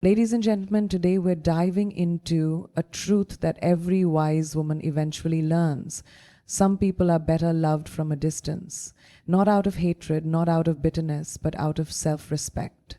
Ladies and gentlemen, today we're diving into a truth that every wise woman eventually learns. Some people are better loved from a distance, not out of hatred, not out of bitterness, but out of self-respect.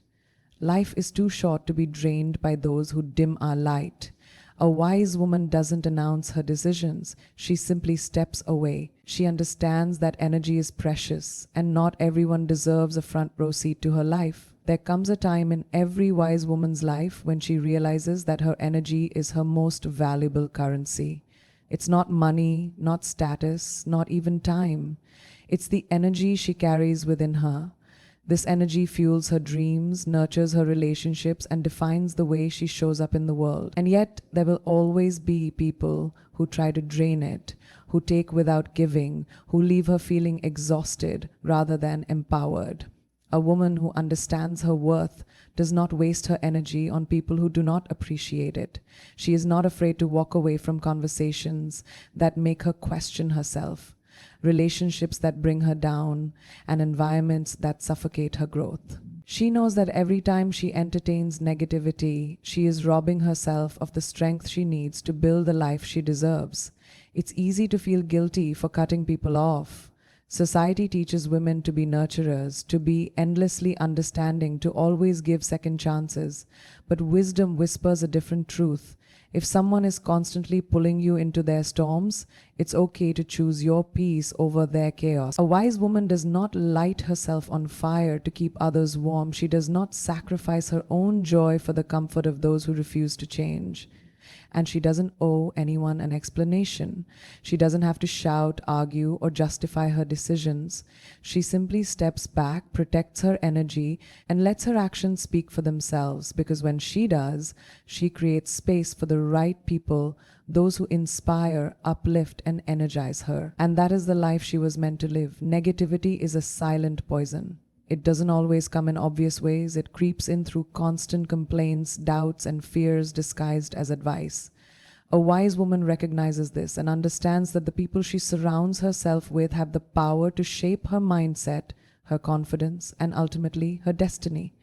Life is too short to be drained by those who dim our light. A wise woman doesn't announce her decisions. She simply steps away. She understands that energy is precious and not everyone deserves a front row seat to her life. There comes a time in every wise woman's life when she realizes that her energy is her most valuable currency. It's not money, not status, not even time. It's the energy she carries within her. This energy fuels her dreams, nurtures her relationships, and defines the way she shows up in the world. And yet, there will always be people who try to drain it, who take without giving, who leave her feeling exhausted rather than empowered. A woman who understands her worth does not waste her energy on people who do not appreciate it. She is not afraid to walk away from conversations that make her question herself, relationships that bring her down, and environments that suffocate her growth. She knows that every time she entertains negativity, she is robbing herself of the strength she needs to build the life she deserves. It's easy to feel guilty for cutting people off. Society teaches women to be nurturers, to be endlessly understanding, to always give second chances. But wisdom whispers a different truth. If someone is constantly pulling you into their storms, it's okay to choose your peace over their chaos. A wise woman does not light herself on fire to keep others warm. She does not sacrifice her own joy for the comfort of those who refuse to change. And she doesn't owe anyone an explanation. She doesn't have to shout, argue, or justify her decisions. She simply steps back, protects her energy, and lets her actions speak for themselves, because when she does, she creates space for the right people, those who inspire, uplift, and energize her. And that is the life she was meant to live. Negativity is a silent poison. It doesn't always come in obvious ways. It creeps in through constant complaints, doubts, and fears disguised as advice. A wise woman recognizes this and understands that the people she surrounds herself with have the power to shape her mindset, her confidence, and ultimately her destiny.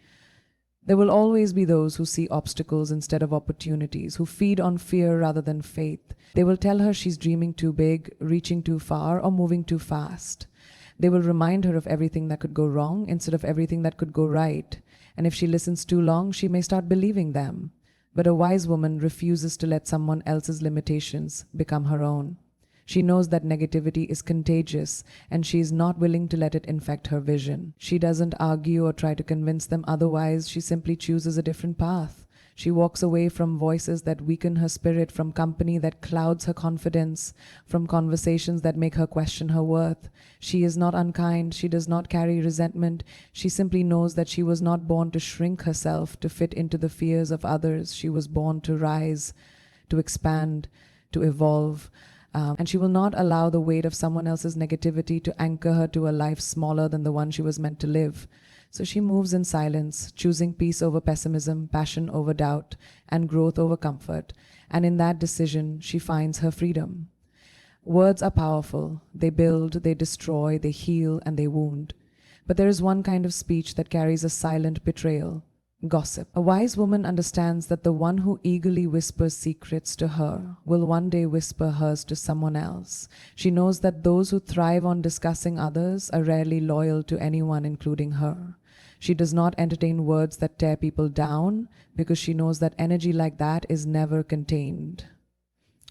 There will always be those who see obstacles instead of opportunities, who feed on fear rather than faith. They will tell her she's dreaming too big, reaching too far, or moving too fast. They will remind her of everything that could go wrong instead of everything that could go right. And if she listens too long, she may start believing them. But a wise woman refuses to let someone else's limitations become her own. She knows that negativity is contagious, and she is not willing to let it infect her vision. She doesn't argue or try to convince them otherwise. She simply chooses a different path. She walks away from voices that weaken her spirit, from company that clouds her confidence, from conversations that make her question her worth. She is not unkind. She does not carry resentment. She simply knows that she was not born to shrink herself, to fit into the fears of others. She was born to rise, to expand, to evolve. And she will not allow the weight of someone else's negativity to anchor her to a life smaller than the one she was meant to live. So she moves in silence, choosing peace over pessimism, passion over doubt, and growth over comfort. And in that decision, she finds her freedom. Words are powerful. They build, they destroy, they heal, and they wound. But there is one kind of speech that carries a silent betrayal: gossip. A wise woman understands that the one who eagerly whispers secrets to her will one day whisper hers to someone else. She knows that those who thrive on discussing others are rarely loyal to anyone, including her. She does not entertain words that tear people down, because she knows that energy like that is never contained.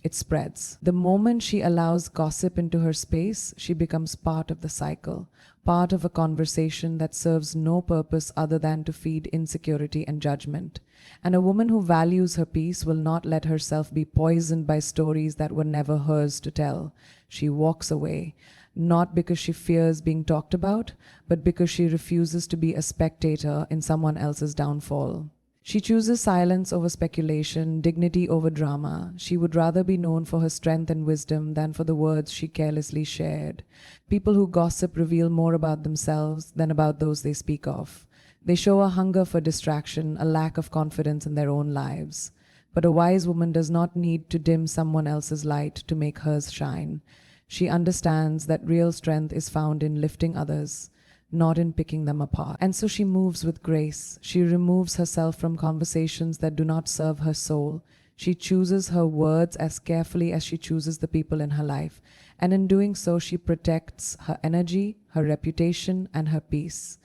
It spreads. The moment she allows gossip into her space, she becomes part of the cycle, part of a conversation that serves no purpose other than to feed insecurity and judgment. And a woman who values her peace will not let herself be poisoned by stories that were never hers to tell. She walks away, not because she fears being talked about, but because she refuses to be a spectator in someone else's downfall. She chooses silence over speculation, dignity over drama. She would rather be known for her strength and wisdom than for the words she carelessly shared. People who gossip reveal more about themselves than about those they speak of. They show a hunger for distraction, a lack of confidence in their own lives. But a wise woman does not need to dim someone else's light to make hers shine. She understands that real strength is found in lifting others, not in picking them apart. And so she moves with grace. She removes herself from conversations that do not serve her soul. She chooses her words as carefully as she chooses the people in her life. And in doing so, she protects her energy, her reputation, and her peace.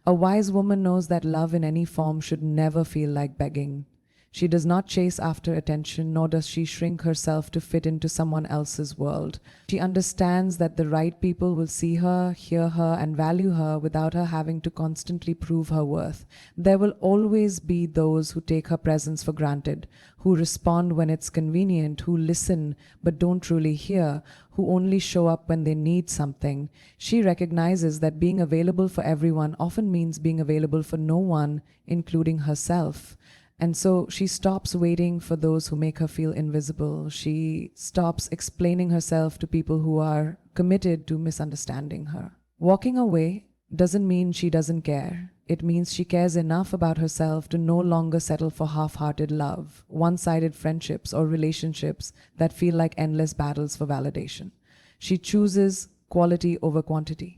A wise woman knows that love in any form should never feel like begging. She does not chase after attention, nor does she shrink herself to fit into someone else's world. She understands that the right people will see her, hear her, and value her without her having to constantly prove her worth. There will always be those who take her presence for granted, who respond when it's convenient, who listen but don't truly hear, who only show up when they need something. She recognizes that being available for everyone often means being available for no one, including herself. And so she stops waiting for those who make her feel invisible. She stops explaining herself to people who are committed to misunderstanding her. Walking away doesn't mean she doesn't care. It means she cares enough about herself to no longer settle for half-hearted love, one-sided friendships, or relationships that feel like endless battles for validation. She chooses quality over quantity.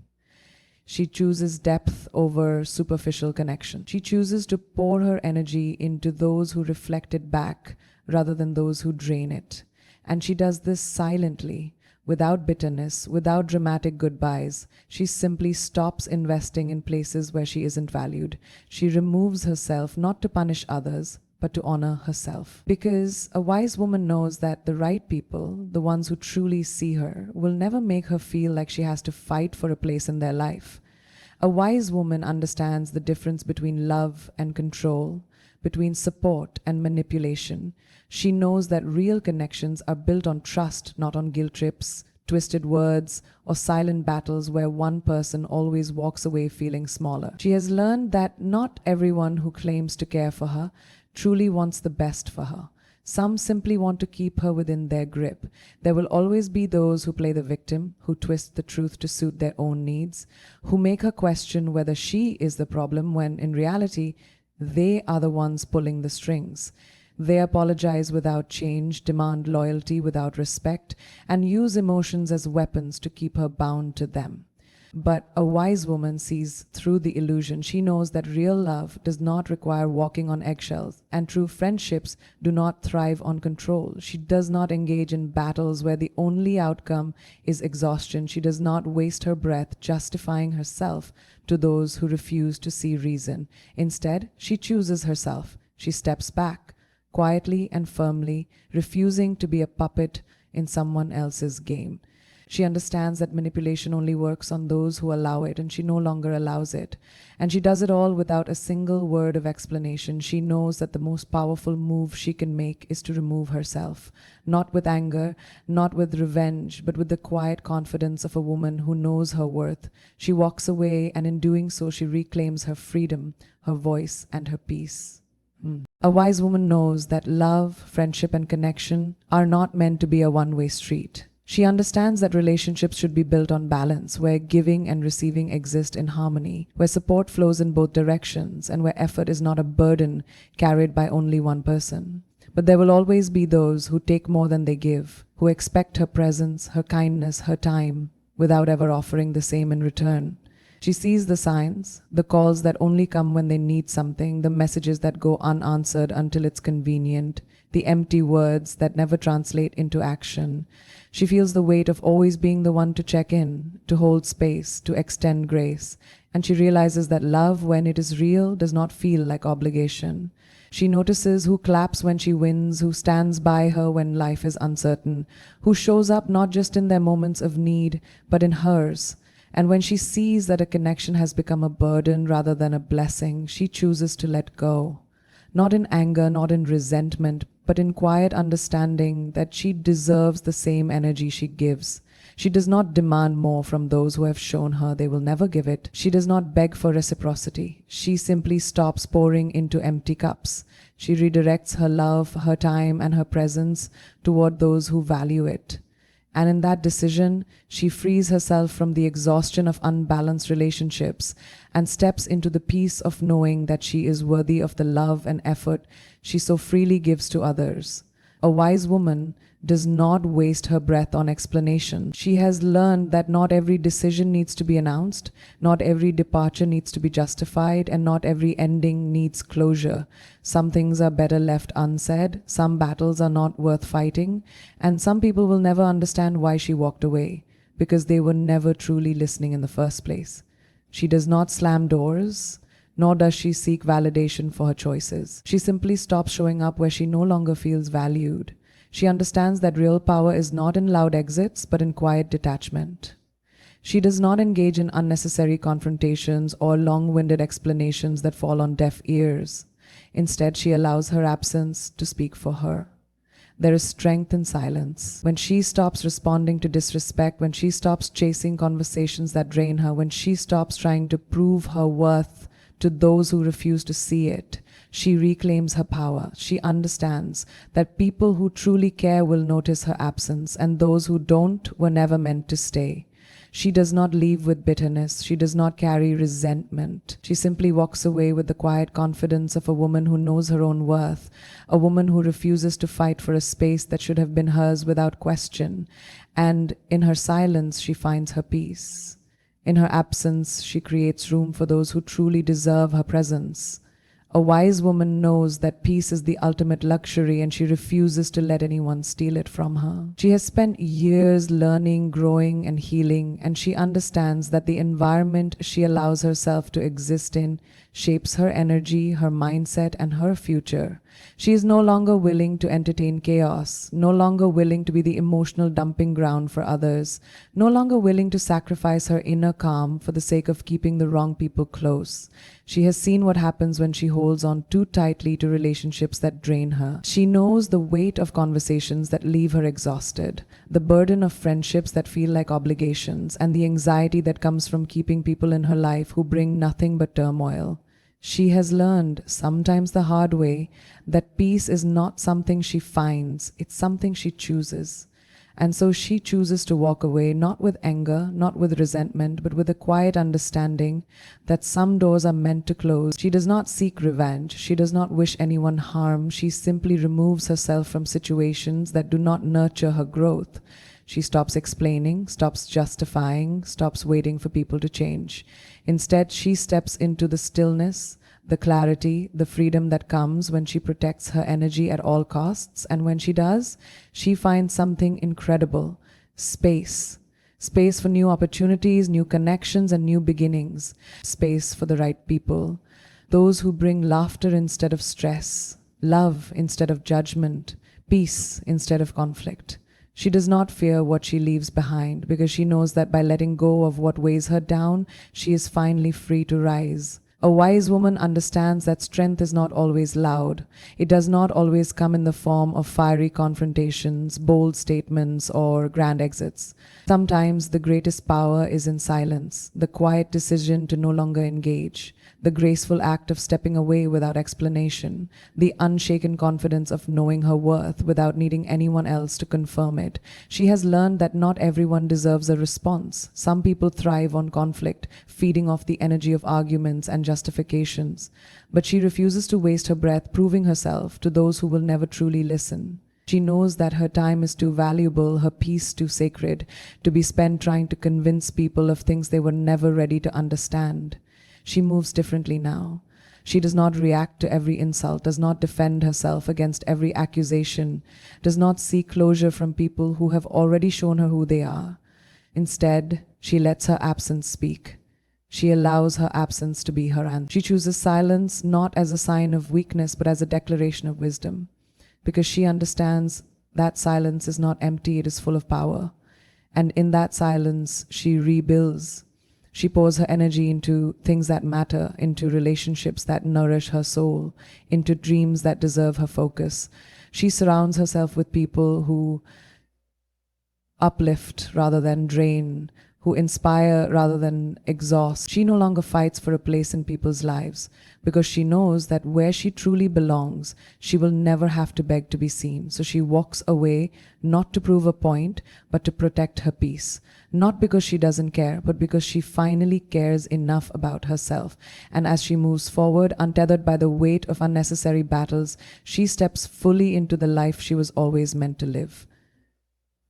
She chooses depth over superficial connection. She chooses to pour her energy into those who reflect it back rather than those who drain it. And she does this silently, without bitterness, without dramatic goodbyes. She simply stops investing in places where she isn't valued. She removes herself not to punish others, but to honor herself. Because a wise woman knows that the right people, the ones who truly see her, will never make her feel like she has to fight for a place in their life. A wise woman understands the difference between love and control, between support and manipulation. She knows that real connections are built on trust, not on guilt trips, twisted words, or silent battles where one person always walks away feeling smaller. She has learned that not everyone who claims to care for her truly wants the best for her. Some simply want to keep her within their grip. There will always be those who play the victim, who twist the truth to suit their own needs, who make her question whether she is the problem when in reality they are the ones pulling the strings. They apologize without change, demand loyalty without respect, and use emotions as weapons to keep her bound to them. But a wise woman sees through the illusion. She knows that real love does not require walking on eggshells, and true friendships do not thrive on control. She does not engage in battles where the only outcome is exhaustion. She does not waste her breath justifying herself to those who refuse to see reason. Instead, she chooses herself. She steps back, quietly and firmly, refusing to be a puppet in someone else's game. She understands that manipulation only works on those who allow it, and she no longer allows it. And she does it all without a single word of explanation. She knows that the most powerful move she can make is to remove herself, not with anger, not with revenge, but with the quiet confidence of a woman who knows her worth. She walks away, and in doing so, she reclaims her freedom, her voice, and her peace. A wise woman knows that love, friendship, and connection are not meant to be a one-way street. She understands that relationships should be built on balance, where giving and receiving exist in harmony, where support flows in both directions, and where effort is not a burden carried by only one person. But there will always be those who take more than they give, who expect her presence, her kindness, her time, without ever offering the same in return. She sees the signs, the calls that only come when they need something, the messages that go unanswered until it's convenient, the empty words that never translate into action. She feels the weight of always being the one to check in, to hold space, to extend grace. And she realizes that love, when it is real, does not feel like obligation. She notices who claps when she wins, who stands by her when life is uncertain, who shows up not just in their moments of need, but in hers. And when she sees that a connection has become a burden rather than a blessing, she chooses to let go. Not in anger, not in resentment, but in quiet understanding that she deserves the same energy she gives. She does not demand more from those who have shown her they will never give it. She does not beg for reciprocity. She simply stops pouring into empty cups. She redirects her love, her time, and her presence toward those who value it. And in that decision, she frees herself from the exhaustion of unbalanced relationships and steps into the peace of knowing that she is worthy of the love and effort she so freely gives to others. A wise woman does not waste her breath on explanation. She has learned that not every decision needs to be announced, not every departure needs to be justified, and not every ending needs closure. Some things are better left unsaid, some battles are not worth fighting, and some people will never understand why she walked away, because they were never truly listening in the first place. She does not slam doors, nor does she seek validation for her choices. She simply stops showing up where she no longer feels valued. She understands that real power is not in loud exits, but in quiet detachment. She does not engage in unnecessary confrontations or long-winded explanations that fall on deaf ears. Instead, she allows her absence to speak for her. There is strength in silence. When she stops responding to disrespect, when she stops chasing conversations that drain her, when she stops trying to prove her worth to those who refuse to see it, she reclaims her power. She understands that people who truly care will notice her absence, and those who don't were never meant to stay. She does not leave with bitterness. She does not carry resentment. She simply walks away with the quiet confidence of a woman who knows her own worth, a woman who refuses to fight for a space that should have been hers without question. And in her silence, she finds her peace. In her absence, she creates room for those who truly deserve her presence. A wise woman knows that peace is the ultimate luxury, and she refuses to let anyone steal it from her. She has spent years learning, growing, and healing, and she understands that the environment she allows herself to exist in shapes her energy, her mindset, and her future. She is no longer willing to entertain chaos, no longer willing to be the emotional dumping ground for others, no longer willing to sacrifice her inner calm for the sake of keeping the wrong people close. She has seen what happens when she holds on too tightly to relationships that drain her. She knows the weight of conversations that leave her exhausted, the burden of friendships that feel like obligations, and the anxiety that comes from keeping people in her life who bring nothing but turmoil. She has learned, sometimes the hard way, that peace is not something she finds, it's something she chooses. And so she chooses to walk away, not with anger, not with resentment, but with a quiet understanding that some doors are meant to close. She does not seek revenge. She does not wish anyone harm. She simply removes herself from situations that do not nurture her growth. She stops explaining, stops justifying, stops waiting for people to change. Instead, she steps into the stillness, the clarity, the freedom that comes when she protects her energy at all costs. And when she does, she finds something incredible: space. Space for new opportunities, new connections, and new beginnings. Space for the right people. Those who bring laughter instead of stress, love instead of judgment, peace instead of conflict. She does not fear what she leaves behind, because she knows that by letting go of what weighs her down, she is finally free to rise. A wise woman understands that strength is not always loud. It does not always come in the form of fiery confrontations, bold statements, or grand exits. Sometimes the greatest power is in silence, the quiet decision to no longer engage, the graceful act of stepping away without explanation, the unshaken confidence of knowing her worth without needing anyone else to confirm it. She has learned that not everyone deserves a response. Some people thrive on conflict, feeding off the energy of arguments and justifications. But she refuses to waste her breath proving herself to those who will never truly listen. She knows that her time is too valuable, her peace too sacred, to be spent trying to convince people of things they were never ready to understand. She moves differently now. She does not react to every insult, does not defend herself against every accusation, does not seek closure from people who have already shown her who they are. Instead, she lets her absence speak. She allows her absence to be her answer. She chooses silence not as a sign of weakness, but as a declaration of wisdom, because she understands that silence is not empty, it is full of power. And in that silence, she rebuilds. She pours her energy into things that matter, into relationships that nourish her soul, into dreams that deserve her focus. She surrounds herself with people who uplift rather than drain, who inspire rather than exhaust. She no longer fights for a place in people's lives because she knows that where she truly belongs, she will never have to beg to be seen. So she walks away not to prove a point, but to protect her peace. Not because she doesn't care, but because she finally cares enough about herself. And as she moves forward, untethered by the weight of unnecessary battles, she steps fully into the life she was always meant to live.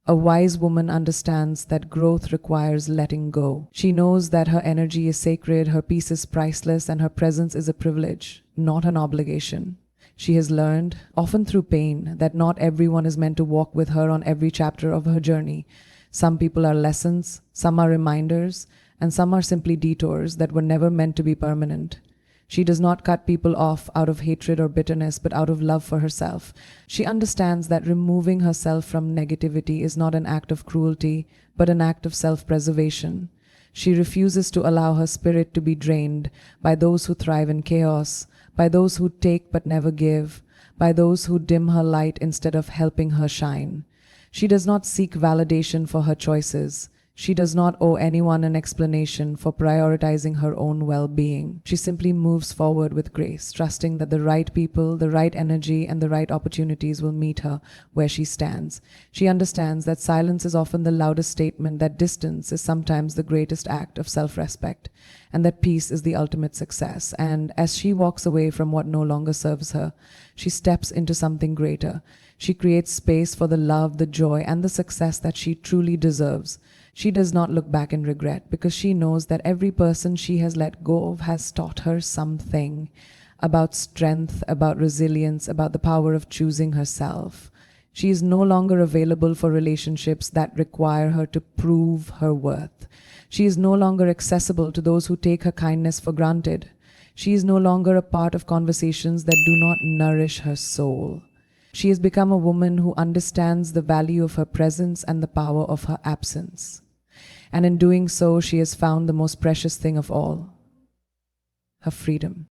A wise woman understands that growth requires letting go. She knows that her energy is sacred, her peace is priceless, and her presence is a privilege, not an obligation. She has learned, often through pain, that not everyone is meant to walk with her on every chapter of her journey. Some people are lessons, some are reminders, and some are simply detours that were never meant to be permanent. She does not cut people off out of hatred or bitterness, but out of love for herself. She understands that removing herself from negativity is not an act of cruelty, but an act of self-preservation. She refuses to allow her spirit to be drained by those who thrive in chaos, by those who take but never give, by those who dim her light instead of helping her shine. She does not seek validation for her choices. She does not owe anyone an explanation for prioritizing her own well-being. She simply moves forward with grace, trusting that the right people, the right energy, and the right opportunities will meet her where she stands. She understands that silence is often the loudest statement, that distance is sometimes the greatest act of self-respect, and that peace is the ultimate success. And as she walks away from what no longer serves her, she steps into something greater. She creates space for the love, the joy, and the success that she truly deserves. She does not look back in regret because she knows that every person she has let go of has taught her something about strength, about resilience, about the power of choosing herself. She is no longer available for relationships that require her to prove her worth. She is no longer accessible to those who take her kindness for granted. She is no longer a part of conversations that do not nourish her soul. She has become a woman who understands the value of her presence and the power of her absence. And in doing so, she has found the most precious thing of all, her freedom.